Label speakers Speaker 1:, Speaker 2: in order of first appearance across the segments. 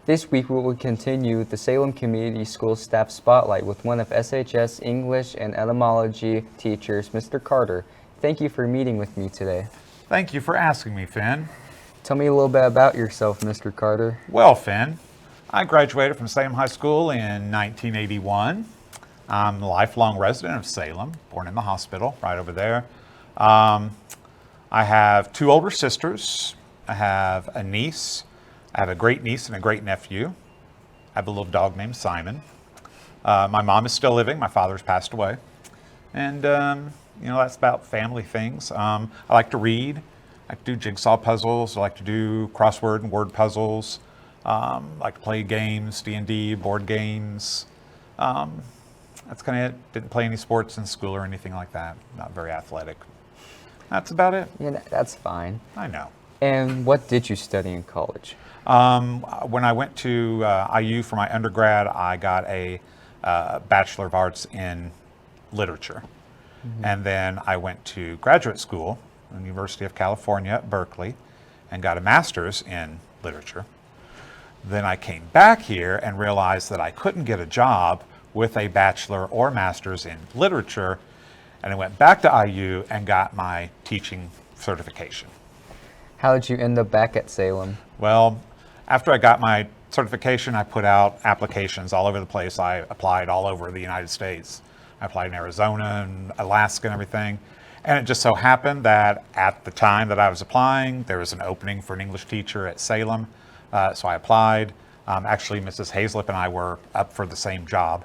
Speaker 1: This week we will continue the Salem Community School Staff Spotlight with one of SHS English and Etymology teachers, Mr. Carter. Thank you for meeting with me today.
Speaker 2: Thank you for asking me, Finn.
Speaker 1: Tell me a little bit about yourself, Mr. Carter.
Speaker 2: Well, Finn, I graduated from Salem High School in 1981. I'm a lifelong resident of Salem, born in the hospital right over there. I have two older sisters. I have a niece. I have a great niece and a great nephew. I have a little dog named Simon. My mom is still living. My father's passed away. And, that's about family things. I like to read. I like to do jigsaw puzzles. I like to do crossword and word puzzles. I like to play games, D&D, board games. That's kind of it. Didn't play any sports in school or anything like that. Not very athletic. That's about it.
Speaker 1: Yeah, that's fine.
Speaker 2: I know.
Speaker 1: And what did you study in college?
Speaker 2: When I went to IU for my undergrad, I got a Bachelor of Arts in Literature. Mm-hmm. And then I went to graduate school at the University of California at Berkeley and got a master's in literature. Then I came back here and realized that I couldn't get a job with a bachelor or master's in literature, and I went back to IU and got my teaching certification.
Speaker 1: How did you end up back at Salem?
Speaker 2: Well, after I got my certification, I put out applications all over the place. I applied all over the United States. I applied in Arizona and Alaska and everything. And it just so happened that at the time that I was applying, there was an opening for an English teacher at Salem. So I applied. Actually, Mrs. Hazlip and I were up for the same job.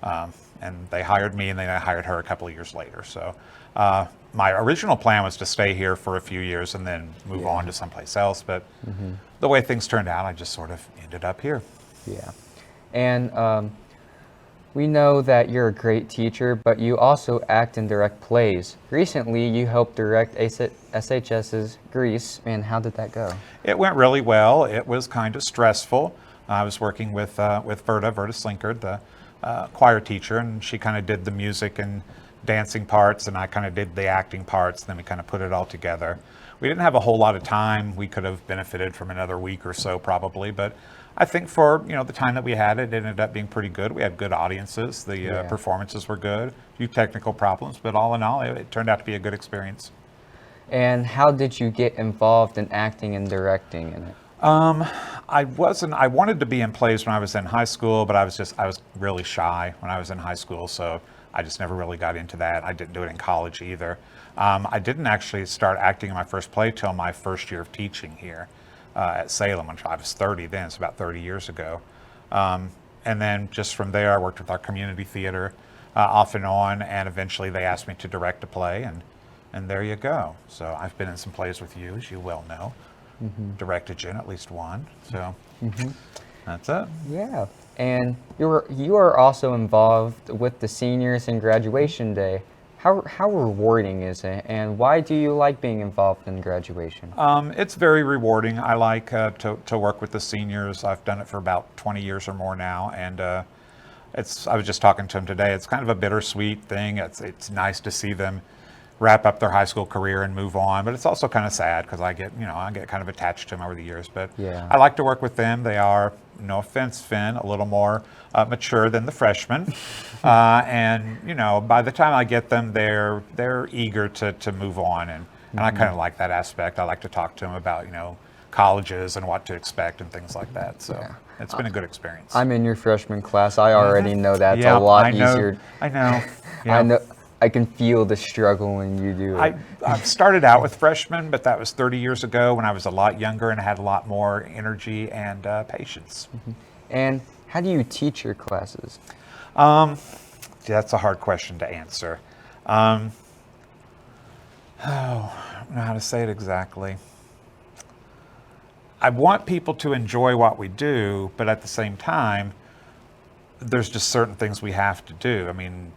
Speaker 2: And they hired me, and then I hired her a couple of years later. So my original plan was to stay here for a few years and then move on to someplace else. But the way things turned out, I just sort of ended up here.
Speaker 1: Yeah. And we know that you're a great teacher, but you also act and direct plays. Recently, you helped direct SHS's Grease, and how did that go?
Speaker 2: It went really well. It was kind of stressful. I was working with Verda Slinkard, the choir teacher, and she kind of did the music and dancing parts, and I kind of did the acting parts, and then we kind of put it all together. We didn't have a whole lot of time. We could have benefited from another week or so probably, but I think for the time that we had, it ended up being pretty good. We had good audiences. The performances were good. A few technical problems, but all in all, it turned out to be a good experience.
Speaker 1: And how did you get involved in acting and directing in it?
Speaker 2: I wanted to be in plays when I was in high school, but I was really shy when I was in high school, so I just never really got into that. I didn't do it in college either. I didn't actually start acting in my first play till my first year of teaching here at Salem, when I was 30 then. It's about 30 years ago. And then just from there, I worked with our community theater off and on, and eventually they asked me to direct a play, and there you go. So I've been in some plays with you, as you well know. Directed you in at least one. So that's it.
Speaker 1: Yeah. And you are also involved with the seniors and graduation day. How rewarding is it, and why do you like being involved in graduation?
Speaker 2: It's very rewarding. I like to work with the seniors. I've done it for about 20 years or more now, and I was just talking to them today. It's kind of a bittersweet thing. It's nice to see them wrap up their high school career and move on, but it's also kind of sad because I get kind of attached to them over the years. But I like to work with them. They are, no offense, Finn, a little more mature than the freshmen, and by the time I get them, they're eager to move on, and I kind of like that aspect. I like to talk to them about colleges and what to expect and things like that. So it's been a good experience.
Speaker 1: I'm in your freshman class. I already know that's a lot easier.
Speaker 2: I know. Yeah.
Speaker 1: I know. I can feel the struggle when you do it.
Speaker 2: I started out with freshmen, but that was 30 years ago when I was a lot younger and had a lot more energy and patience.
Speaker 1: And how do you teach your classes?
Speaker 2: That's a hard question to answer. I don't know how to say it exactly. I want people to enjoy what we do, but at the same time, there's just certain things we have to do. I mean,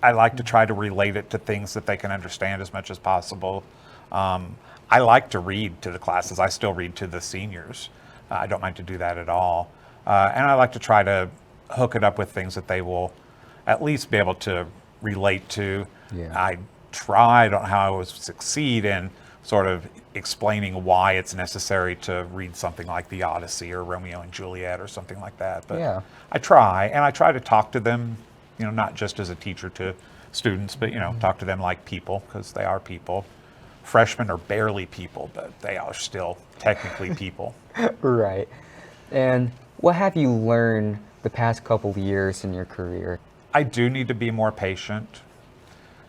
Speaker 2: I like to try to relate it to things that they can understand as much as possible. I like to read to the classes. I still read to the seniors. I don't mind to do that at all. And I like to try to hook it up with things that they will at least be able to relate to. I don't know how I would succeed in sort of explaining why it's necessary to read something like the Odyssey or Romeo and Juliet or something like that. But
Speaker 1: Yeah.
Speaker 2: I try to talk to them, not just as a teacher to students, but talk to them like people, because they are people. Freshmen are barely people, but they are still technically people.
Speaker 1: Right. And what have you learned the past couple of years in your career?
Speaker 2: I do need to be more patient.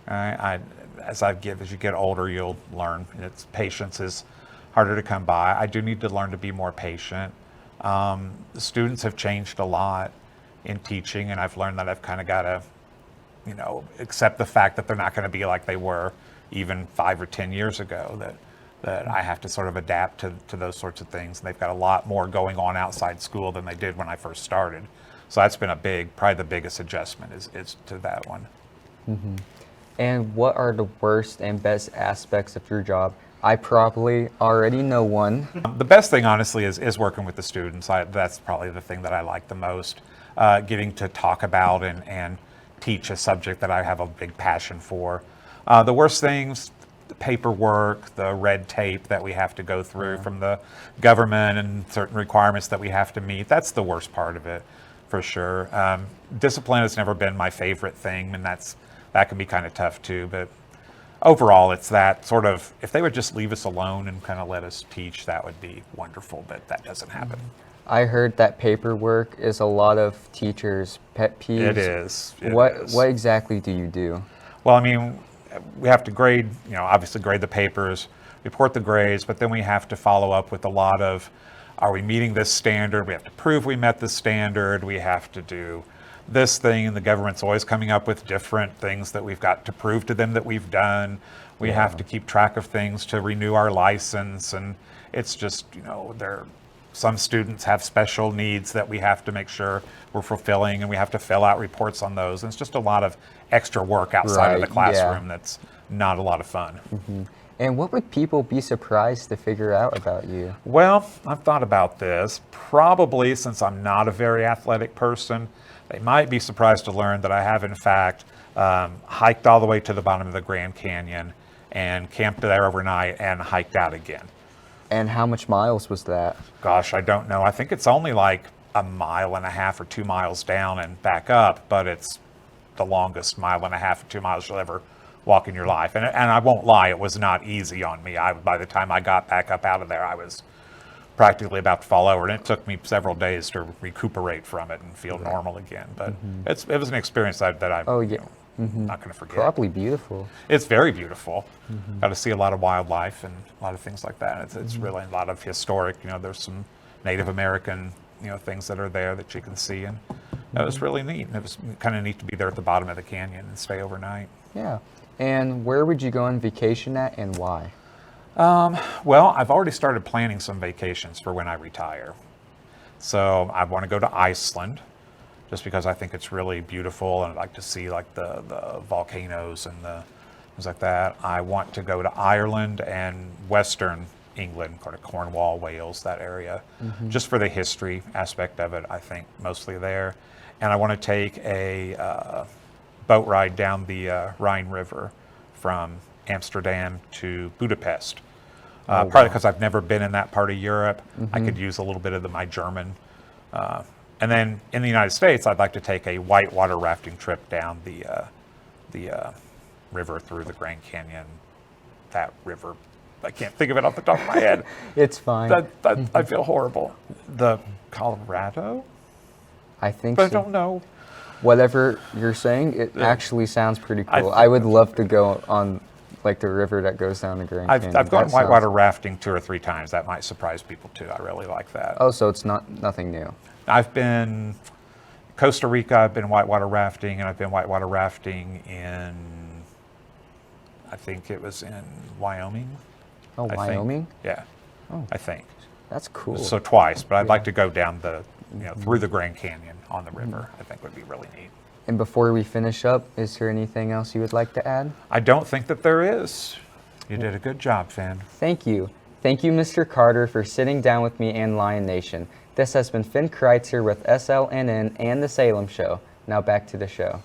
Speaker 2: As you get older, you'll learn. Patience is harder to come by. I do need to learn to be more patient. The students have changed a lot in teaching, and I've learned that I've kind of got to, accept the fact that they're not going to be like they were even 5 or 10 years ago. That I have to sort of adapt to those sorts of things. And they've got a lot more going on outside school than they did when I first started. So that's been probably the biggest adjustment is to that one.
Speaker 1: Mm-hmm. And what are the worst and best aspects of your job? I probably already know one.
Speaker 2: The best thing, honestly, is working with the students. That's probably the thing that I like the most. Getting to talk about and teach a subject that I have a big passion for. The worst things, the paperwork, the red tape that we have to go through from the government and certain requirements that we have to meet. That's the worst part of it, for sure. Discipline has never been my favorite thing, and that can be kind of tough too. But overall, it's that sort of, if they would just leave us alone and kind of let us teach, that would be wonderful, but that doesn't happen.
Speaker 1: I heard that paperwork is a lot of teachers' pet peeves.
Speaker 2: It is.
Speaker 1: What exactly do you do?
Speaker 2: Well, I mean, we have to grade, obviously grade the papers, report the grades, but then we have to follow up with a lot of, are we meeting this standard? We have to prove we met the standard. We have to do this thing, and the government's always coming up with different things that we've got to prove to them that we've done. We have to keep track of things to renew our license, and it's just, some students have special needs that we have to make sure we're fulfilling, and we have to fill out reports on those. And it's just a lot of extra work outside of the classroom that's not a lot of fun.
Speaker 1: Mm-hmm. And what would people be surprised to figure out about you?
Speaker 2: Well, I've thought about this. Probably, since I'm not a very athletic person, they might be surprised to learn that I have, in fact, hiked all the way to the bottom of the Grand Canyon and camped there overnight and hiked out again.
Speaker 1: And how much miles was that?
Speaker 2: Gosh, I don't know. I think it's only like 1.5 miles or 2 miles down and back up, but it's the longest 1.5 miles or 2 miles you'll ever walk in your life. And I won't lie, it was not easy on me. By the time I got back up out of there, I was practically about to fall over, and it took me several days to recuperate from it and feel normal again. But it was an experience that I'm not going to forget.
Speaker 1: Probably beautiful.
Speaker 2: It's very beautiful. Got to see a lot of wildlife and a lot of things like that. It's really a lot of historic. There's some Native American things that are there that you can see, and it was really neat. And it was kind of neat to be there at the bottom of the canyon and stay overnight.
Speaker 1: Yeah. And where would you go on vacation at, and why?
Speaker 2: Well, I've already started planning some vacations for when I retire. So I want to go to Iceland, just because I think it's really beautiful, and I'd like to see like the volcanoes and the things like that. I want to go to Ireland and Western England, kind of Cornwall, Wales, that area, just for the history aspect of it, I think mostly there. And I want to take a boat ride down the Rhine River from Amsterdam to Budapest. Partly because I've never been in that part of Europe. I could use a little bit of my German. And then in the United States, I'd like to take a whitewater rafting trip down the river through the Grand Canyon. That river, I can't think of it off the top of my head.
Speaker 1: It's fine.
Speaker 2: I feel horrible. The Colorado?
Speaker 1: I think
Speaker 2: But
Speaker 1: so.
Speaker 2: I don't know.
Speaker 1: Whatever you're saying, it actually sounds pretty cool. I would love to go on like the river that goes down the Grand Canyon.
Speaker 2: I've gone whitewater rafting 2 or 3 times. That might surprise people too. I really like that.
Speaker 1: Oh, so it's nothing new.
Speaker 2: I've been Costa Rica. I've been whitewater rafting, and I've been whitewater rafting in, I think it was in Wyoming.
Speaker 1: Oh, Wyoming?
Speaker 2: Yeah.
Speaker 1: Oh.
Speaker 2: I think.
Speaker 1: That's cool.
Speaker 2: So twice, but I'd like to go down through the Grand Canyon on the river. I think would be really neat.
Speaker 1: And before we finish up, is there anything else you would like to add?
Speaker 2: I don't think that there is. You did a good job, Finn.
Speaker 1: Thank you. Thank you, Mr. Carter, for sitting down with me and Lion Nation. This has been Finn Kreitzer with SLNN and The Salem Show. Now back to the show.